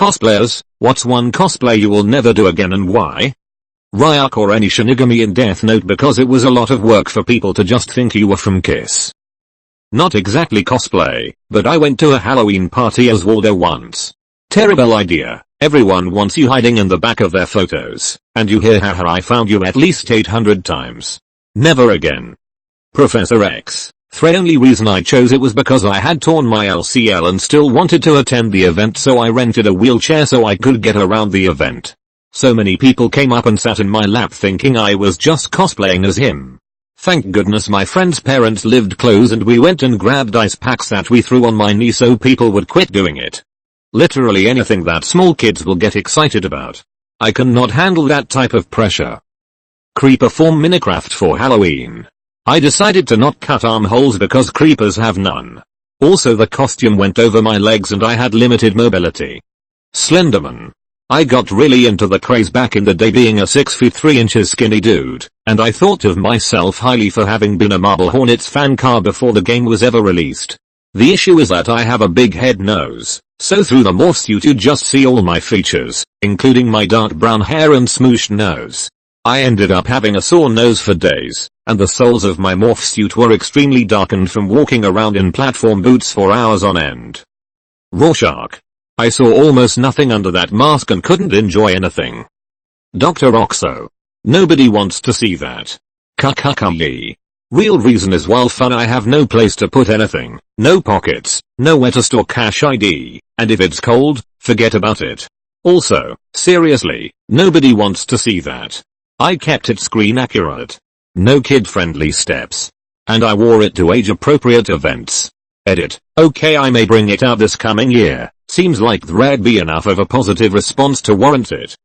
Cosplayers, what's one cosplay you will never do again and why? Ryuk or any Shinigami in Death Note because it was a lot of work for people to just think you were from Kiss. Not exactly cosplay, but I went to a Halloween party as Waldo once. Terrible idea, everyone wants you hiding in the back of their photos, and you hear haha I found you at least 800 times. Never again. Professor X. The only reason I chose it was because I had torn my LCL and still wanted to attend the event, so I rented a wheelchair so I could get around the event. So many people came up and sat in my lap thinking I was just cosplaying as him. Thank goodness my friend's parents lived close and we went and grabbed ice packs that we threw on my knee so people would quit doing it. Literally anything that small kids will get excited about. I cannot handle that type of pressure. Creeper form Minecraft for Halloween. I decided to not cut armholes because creepers have none. Also the costume went over my legs and I had limited mobility. Slenderman. I got really into the craze back in the day being a 6 feet 3 inches skinny dude, and I thought of myself highly for having been a Marble Hornets fan car before the game was ever released. The issue is that I have a big head nose, so through the morph suit you just see all my features, including my dark brown hair and smooshed nose. I ended up having a sore nose for days, and the soles of my morph suit were extremely darkened from walking around in platform boots for hours on end. Rorschach. I saw almost nothing under that mask and couldn't enjoy anything. Dr. Oxo. Nobody wants to see that. Kakakayi. Real reason is while fun I have no place to put anything, no pockets, nowhere to store cash ID, and if it's cold, forget about it. Also, seriously, nobody wants to see that. I kept it screen accurate. No kid friendly steps. And I wore it to age appropriate events. Edit. Okay, I may bring it out this coming year. Seems like there'd be enough of a positive response to warrant it.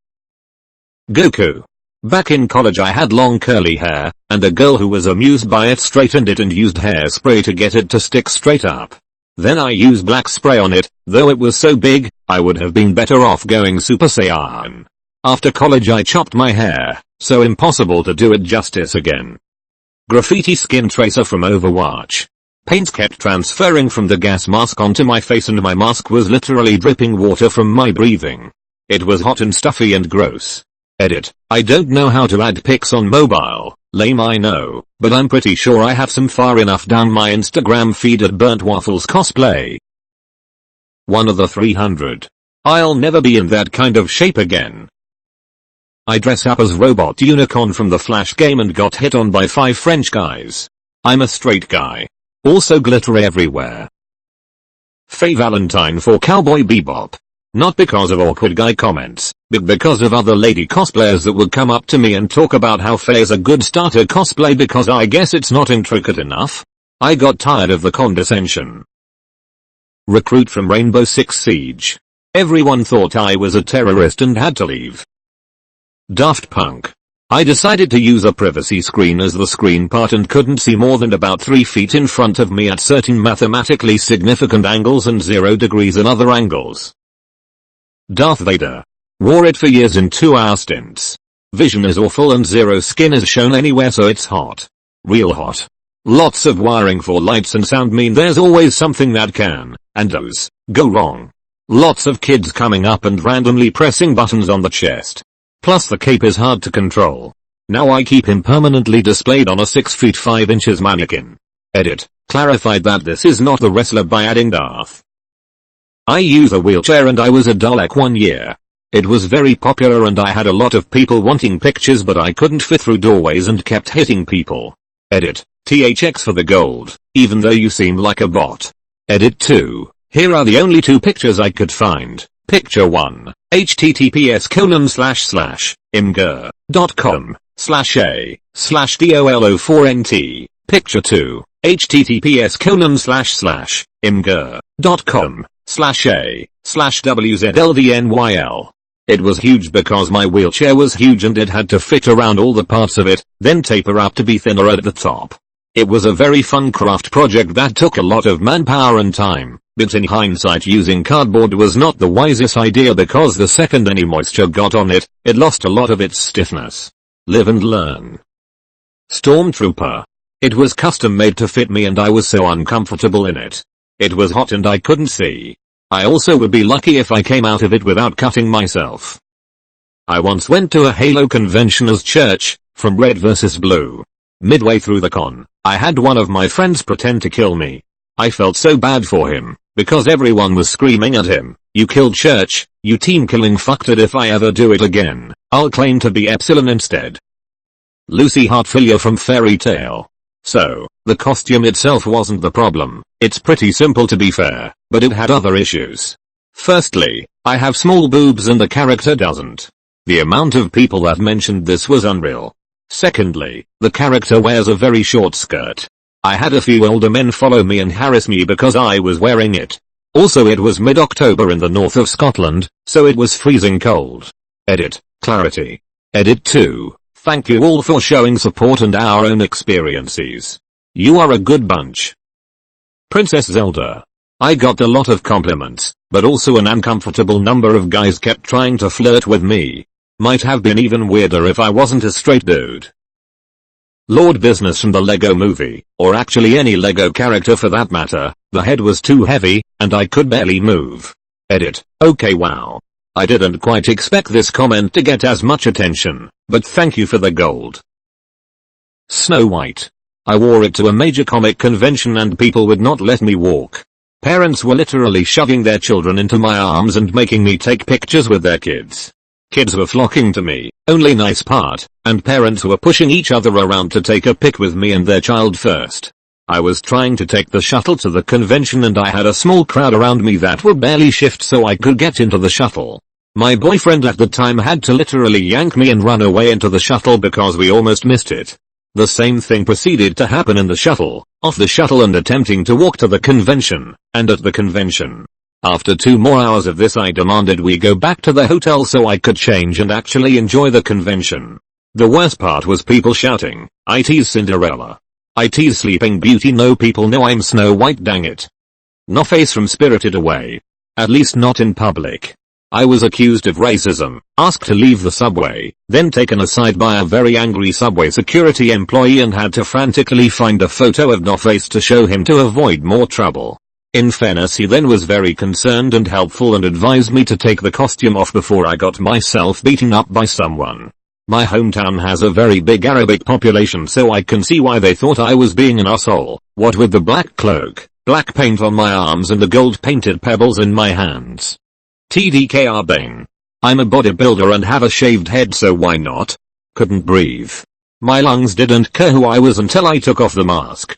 Goku. Back in college I had long curly hair, and a girl who was amused by it straightened it and used hairspray to get it to stick straight up. Then I used black spray on it, though it was so big, I would have been better off going Super Saiyan. After college I chopped my hair, so impossible to do it justice again. Graffiti skin tracer from Overwatch. Paints kept transferring from the gas mask onto my face and my mask was literally dripping water from my breathing. It was hot and stuffy and gross. Edit. I don't know how to add pics on mobile, lame I know, but I'm pretty sure I have some far enough down my Instagram feed at Burnt Waffles Cosplay. One of the 300. I'll never be in that kind of shape again. I dress up as Robot Unicorn from the Flash game and got hit on by 5 French guys. I'm a straight guy. Also glitter everywhere. Faye Valentine for Cowboy Bebop. Not because of awkward guy comments, but because of other lady cosplayers that would come up to me and talk about how Faye is a good starter cosplay because I guess it's not intricate enough. I got tired of the condescension. Recruit from Rainbow Six Siege. Everyone thought I was a terrorist and had to leave. Daft Punk. I decided to use a privacy screen as the screen part and couldn't see more than about 3 feet in front of me at certain mathematically significant angles and 0 degrees in other angles. Darth Vader. Wore it for years in 2-hour stints. Vision is awful and zero skin is shown anywhere so it's hot. Real hot. Lots of wiring for lights and sound mean there's always something that can, and does, go wrong. Lots of kids coming up and randomly pressing buttons on the chest. Plus the cape is hard to control. Now I keep him permanently displayed on a 6 feet 5 inches mannequin. Edit. Clarified that this is not the wrestler by adding Darth. I use a wheelchair and I was a Dalek one year. It was very popular and I had a lot of people wanting pictures but I couldn't fit through doorways and kept hitting people. Edit. THX for the gold, even though you seem like a bot. Edit 2. Here are the only 2 pictures I could find. Picture 1. https://imgur.com/a/dolo4nt. Picture 2. https://imgur.com/a/wzldnyl. It was huge because my wheelchair was huge and it had to fit around all the parts of it, then taper up to be thinner at the top. It was a very fun craft project that took a lot of manpower and time, but in hindsight using cardboard was not the wisest idea because the second any moisture got on it, it lost a lot of its stiffness. Live and learn. Stormtrooper. It was custom made to fit me and I was so uncomfortable in it. It was hot and I couldn't see. I also would be lucky if I came out of it without cutting myself. I once went to a Halo convention as Church, from Red vs. Blue. Midway through the con, I had one of my friends pretend to kill me. I felt so bad for him, because everyone was screaming at him, "You killed Church, you team killing fucked. If I ever do it again, I'll claim to be Epsilon instead." Lucy Heartfilia from Fairy Tale. So, the costume itself wasn't the problem. It's pretty simple to be fair, but it had other issues. Firstly, I have small boobs and the character doesn't. The amount of people that mentioned this was unreal. Secondly, the character wears a very short skirt. I had a few older men follow me and harass me because I was wearing it. Also, it was mid-October in the north of Scotland, so it was freezing cold. Edit, clarity. Edit 2. Thank you all for showing support and our own experiences. You are a good bunch. Princess Zelda. I got a lot of compliments, but also an uncomfortable number of guys kept trying to flirt with me. Might have been even weirder if I wasn't a straight dude. Lord Business from the Lego Movie, or actually any Lego character for that matter, the head was too heavy, and I could barely move. Edit, okay wow. I didn't quite expect this comment to get as much attention, but thank you for the gold. Snow White. I wore it to a major comic convention and people would not let me walk. Parents were literally shoving their children into my arms and making me take pictures with their kids. Kids were flocking to me, only nice part, and parents were pushing each other around to take a pic with me and their child first. I was trying to take the shuttle to the convention and I had a small crowd around me that would barely shift so I could get into the shuttle. My boyfriend at the time had to literally yank me and run away into the shuttle because we almost missed it. The same thing proceeded to happen in the shuttle, off the shuttle and attempting to walk to the convention, and at the convention. After 2 more hours of this I demanded we go back to the hotel so I could change and actually enjoy the convention. The worst part was people shouting, "IT's Cinderella. IT's Sleeping Beauty." No, people know I'm Snow White, dang it. No face from Spirited Away. At least not in public. I was accused of racism, asked to leave the subway, then taken aside by a very angry subway security employee and had to frantically find a photo of No Face to show him to avoid more trouble. In fairness, he then was very concerned and helpful and advised me to take the costume off before I got myself beaten up by someone. My hometown has a very big Arabic population, so I can see why they thought I was being an asshole, what with the black cloak, black paint on my arms and the gold painted pebbles in my hands. TDKR Bane. I'm a bodybuilder and have a shaved head, so why not? Couldn't breathe. My lungs didn't care who I was until I took off the mask.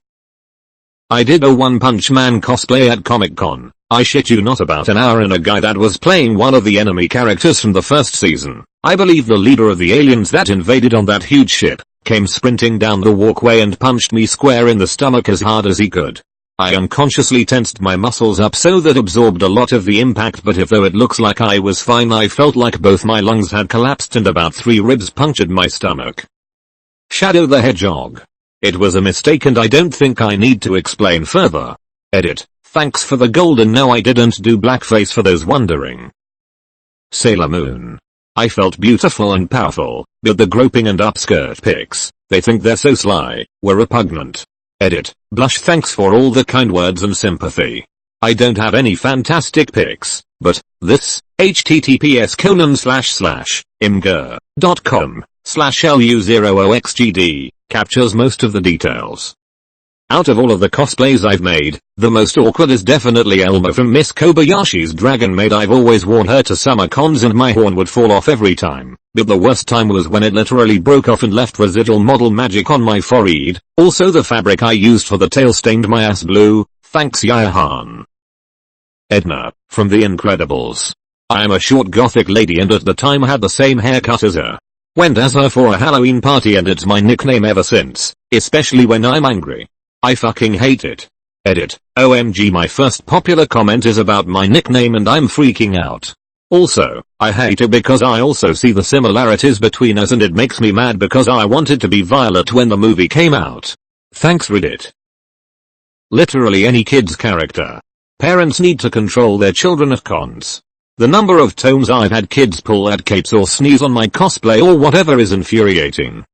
I did a One Punch Man cosplay at Comic Con. I shit you not, about an hour in. A guy that was playing one of the enemy characters from the first season, I believe the leader of the aliens that invaded on that huge ship, came sprinting down the walkway and punched me square in the stomach as hard as he could. I unconsciously tensed my muscles up so that absorbed a lot of the impact, but though it looks like I was fine, I felt like both my lungs had collapsed and about 3 ribs punctured my stomach. Shadow the Hedgehog. It was a mistake and I don't think I need to explain further. Edit. Thanks for the gold, and no, I didn't do blackface for those wondering. Sailor Moon. I felt beautiful and powerful, but the groping and upskirt pics, they think they're so sly, were repugnant. Edit. Blush. Thanks for all the kind words and sympathy. I don't have any fantastic pics, but this https://imgur.com/lu0oxgd captures most of the details. Out of all of the cosplays I've made, the most awkward is definitely Elma from Miss Kobayashi's Dragon Maid. I've always worn her to summer cons and my horn would fall off every time, but the worst time was when it literally broke off and left residual model magic on my forehead. Also, the fabric I used for the tail stained my ass blue. Thanks, Yahan. Edna, from The Incredibles. I am a short gothic lady and at the time had the same haircut as her. Went as her for a Halloween party and it's my nickname ever since, especially when I'm angry. I fucking hate it. Edit. OMG, my first popular comment is about my nickname and I'm freaking out. Also, I hate it because I also see the similarities between us and it makes me mad because I wanted to be Violet when the movie came out. Thanks, Reddit. Literally any kid's character. Parents need to control their children at cons. The number of times I've had kids pull at capes or sneeze on my cosplay or whatever is infuriating.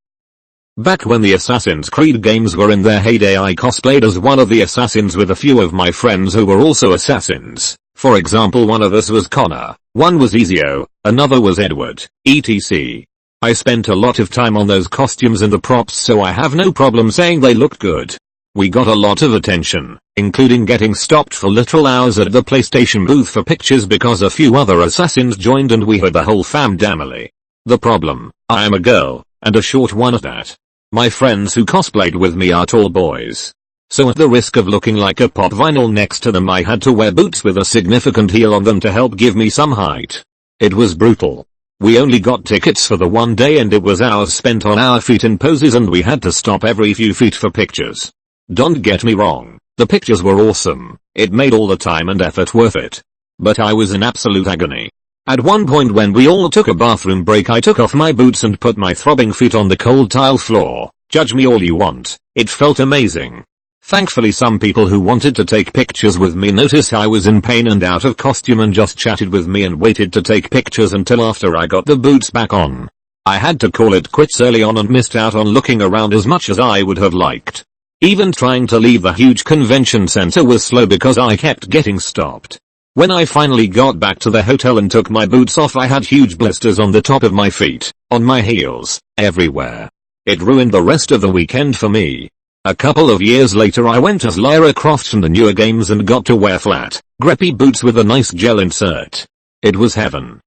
Back when the Assassin's Creed games were in their heyday, I cosplayed as one of the assassins with a few of my friends who were also assassins. For example, one of us was Connor, one was Ezio, another was Edward, etc. I spent a lot of time on those costumes and the props, so I have no problem saying they looked good. We got a lot of attention, including getting stopped for literal hours at the PlayStation booth for pictures because a few other assassins joined and we had the whole family. The problem, I am a girl, and a short one at that. My friends who cosplayed with me are tall boys. So at the risk of looking like a pop vinyl next to them, I had to wear boots with a significant heel on them to help give me some height. It was brutal. We only got tickets for the one day and it was hours spent on our feet in poses and we had to stop every few feet for pictures. Don't get me wrong, the pictures were awesome, it made all the time and effort worth it. But I was in absolute agony. At one point when we all took a bathroom break, I took off my boots and put my throbbing feet on the cold tile floor. Judge me all you want, it felt amazing. Thankfully some people who wanted to take pictures with me noticed I was in pain and out of costume and just chatted with me and waited to take pictures until after I got the boots back on. I had to call it quits early on and missed out on looking around as much as I would have liked. Even trying to leave the huge convention center was slow because I kept getting stopped. When I finally got back to the hotel and took my boots off, I had huge blisters on the top of my feet, on my heels, everywhere. It ruined the rest of the weekend for me. A couple of years later I went as Lara Croft in the newer games and got to wear flat, greppy boots with a nice gel insert. It was heaven.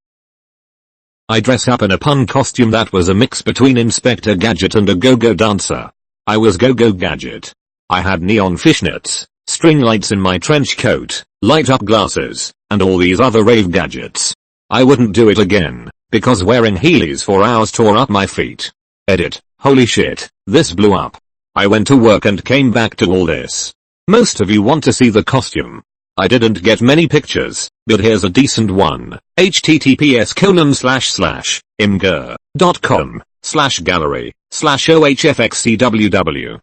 I dress up in a pun costume that was a mix between Inspector Gadget and a go-go dancer. I was Go-Go Gadget. I had neon fishnets, string lights in my trench coat, light-up glasses, and all these other rave gadgets. I wouldn't do it again, because wearing heelys for hours tore up my feet. Edit. Holy shit, this blew up. I went to work and came back to all this. Most of you want to see the costume. I didn't get many pictures, but here's a decent one. https://imgur.com/gallery/ohfxcww.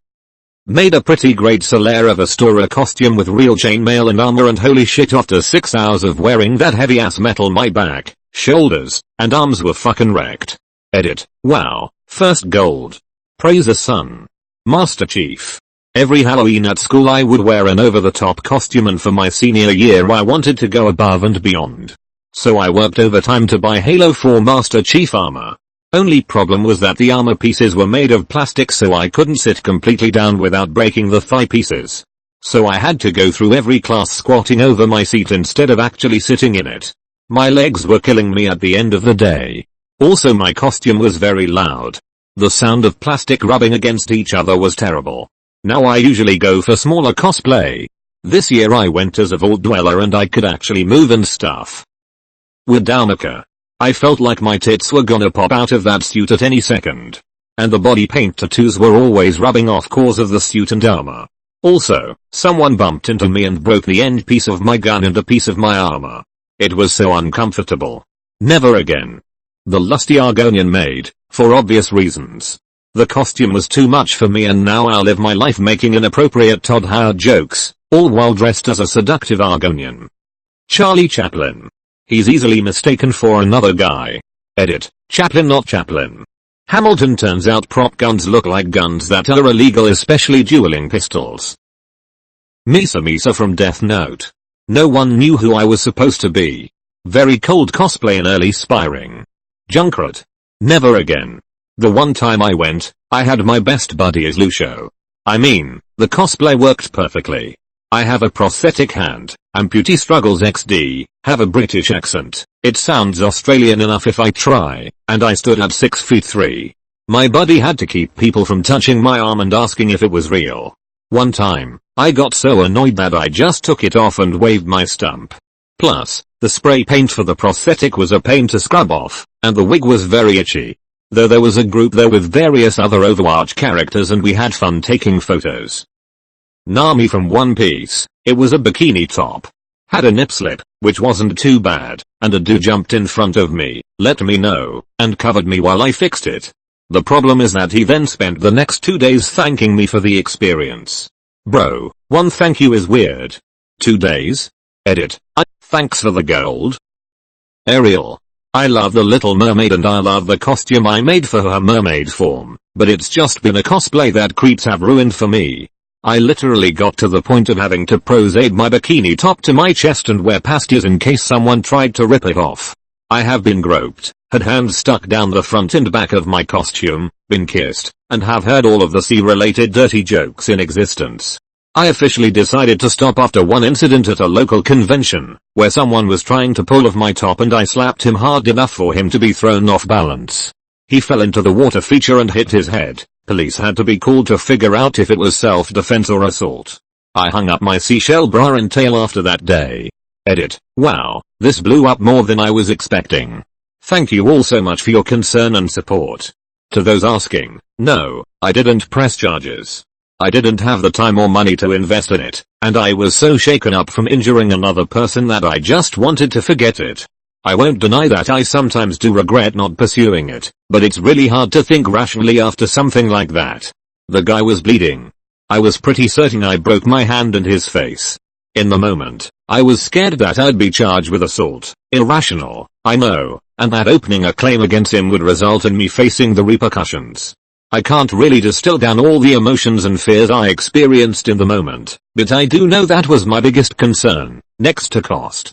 Made a pretty great Solera Vestora costume with real chainmail and armor, and holy shit, after 6 hours of wearing that heavy ass metal, my back, shoulders, and arms were fucking wrecked. Edit. Wow. First gold. Praise the sun. Master Chief. Every Halloween at school I would wear an over-the-top costume, and for my senior year I wanted to go above and beyond. So I worked overtime to buy Halo 4 Master Chief armor. Only problem was that the armor pieces were made of plastic, so I couldn't sit completely down without breaking the thigh pieces. So I had to go through every class squatting over my seat instead of actually sitting in it. My legs were killing me at the end of the day. Also my costume was very loud. The sound of plastic rubbing against each other was terrible. Now I usually go for smaller cosplay. This year I went as a vault dweller and I could actually move and stuff. Wadamaka. I felt like my tits were gonna pop out of that suit at any second. And the body paint tattoos were always rubbing off cause of the suit and armor. Also, someone bumped into me and broke the end piece of my gun and a piece of my armor. It was so uncomfortable. Never again. The lusty Argonian maid, for obvious reasons. The costume was too much for me, and now I'll live my life making inappropriate Todd Howard jokes, all while dressed as a seductive Argonian. Charlie Chaplin. He's easily mistaken for another guy. Edit. Chaplin not Chaplin. Hamilton. Turns out prop guns look like guns that are illegal, especially dueling pistols. Misa Misa from Death Note. No one knew who I was supposed to be. Very cold cosplay in early Spiring. Junkrat. Never again. The one time I went, I had my best buddy as Lucio. I mean, the cosplay worked perfectly. I have a prosthetic hand, amputee struggles XD, have a British accent, it sounds Australian enough if I try, and I stood at 6'3". My buddy had to keep people from touching my arm and asking if it was real. One time, I got so annoyed that I just took it off and waved my stump. Plus, the spray paint for the prosthetic was a pain to scrub off, and the wig was very itchy. Though there was a group there with various other Overwatch characters and we had fun taking photos. Nami from One Piece. It was a bikini top. Had a nip slip, which wasn't too bad, and a dude jumped in front of me, let me know, and covered me while I fixed it. The problem is that he then spent the next 2 days thanking me for the experience. Bro, one thank you is weird. 2 days? Edit. Thanks for the gold. Ariel. I love the Little Mermaid and I love the costume I made for her mermaid form, but it's just been a cosplay that creeps have ruined for me. I literally got to the point of having to prosade my bikini top to my chest and wear pasties in case someone tried to rip it off. I have been groped, had hands stuck down the front and back of my costume, been kissed, and have heard all of the sea-related dirty jokes in existence. I officially decided to stop after one incident at a local convention, where someone was trying to pull off my top and I slapped him hard enough for him to be thrown off balance. He fell into the water feature and hit his head. Police had to be called to figure out if it was self-defense or assault. I hung up my seashell bra and tail after that day. Edit. Wow, this blew up more than I was expecting. Thank you all so much for your concern and support. To those asking, no, I didn't press charges. I didn't have the time or money to invest in it, and I was so shaken up from injuring another person that I just wanted to forget it. I won't deny that I sometimes do regret not pursuing it, but it's really hard to think rationally after something like that. The guy was bleeding. I was pretty certain I broke my hand and his face. In the moment, I was scared that I'd be charged with assault. Irrational, I know, and that opening a claim against him would result in me facing the repercussions. I can't really distill down all the emotions and fears I experienced in the moment, but I do know that was my biggest concern, next to cost.